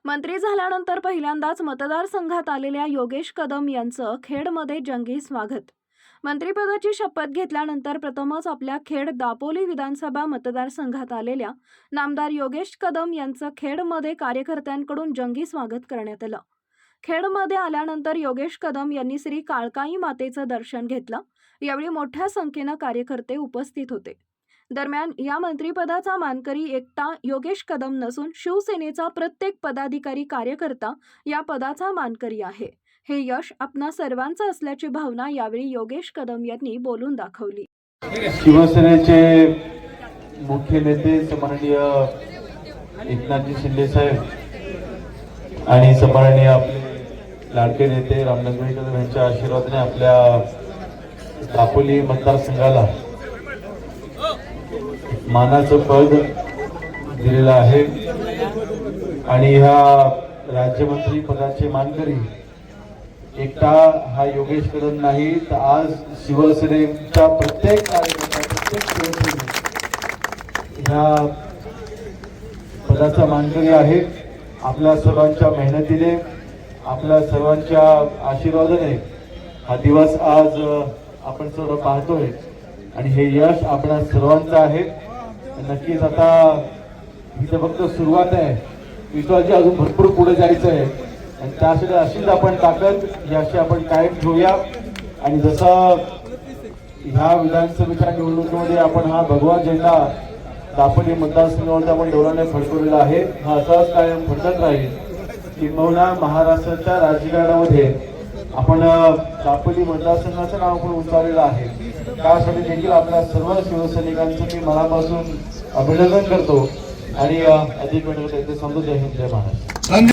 मंत्री झाल्यानंतर पहिल्यांदाच मतदारसंघात आलेल्या योगेश कदम यांचं खेडमध्ये जंगी स्वागत। मंत्रिपदाची शपथ घेतल्यानंतर प्रथमच आपल्या खेड दापोली विधानसभा मतदारसंघात आलेल्या नामदार योगेश कदम यांचं खेडमध्ये कार्यकर्त्यांकडून जंगी स्वागत करण्यात आलं। खेडमध्ये आल्यानंतर योगेश कदम यांनी श्री काळकाई मातेचं दर्शन घेतलं। यावेळी मोठ्या संख्येने कार्यकर्ते उपस्थित होते। दरम्यान या मंत्रिपदाचा मानकरी एकटा योगेश कदम नसून शिवसेनेचा प्रत्येक पदाधिकारी कार्यकर्ता या पदाचा मानकरी आहे। हे यश आपणा सर्वांचं असल्याची भावना यावेळी योगेश कदम यांनी बोलून दाखवली। शिवसेनेचे मुख्य नेते सन्माननीय एकनाथजी शिंदे साहेब आणि सन्माननीय आपले लाडके नेते रामलिंगभाई कदम यांच्या आशीर्वादाने आपल्या दापोली मतदारसंघाला मानाचं पद दिलेलं आहे आणि ह्या राज्यमंत्री पदाचे मानकरी एकटा हा योगेश कदम नाही, तर आज शिवसेनेच्या प्रत्येक कार्यकर्ता प्रत्येक शिवसैनिक ह्या पदाचा मानकरी आहे। आपल्या सर्वांच्या मेहनतीने आपल्या सर्वांच्या आशीर्वादाने हा दिवस आज आपण सर्व पाहतोय आणि हे यश आपल्या सर्वांचं आहे। नक्कीच आता ही तर फक्त सुरुवात आहे, विश्वाची अजून भरपूर पुढे जायचं आहे आणि त्यासाठी अशीच आपण ताकद याशी आपण कायम ठेवूया। आणि जसं ह्या विधानसभेच्या निवडणुकीमध्ये आपण हा भगवा झेंडा दापोली मतदारसंघामध्ये आपण डोळ्याने फडकवलेला आहे, हा असाच कायम फडकत राहील। किंबहुना महाराष्ट्राच्या राजकारणामध्ये आपण दापोली मतदारसंघाचं नाव पण उंचावलेलं आहे। त्यासाठी देखील आपल्या सर्व शिवसैनिकांचं मी मनापासून अभिनंदन करतो आणि अधिक वेळ समजून जय हिंद जय महाराष्ट्र।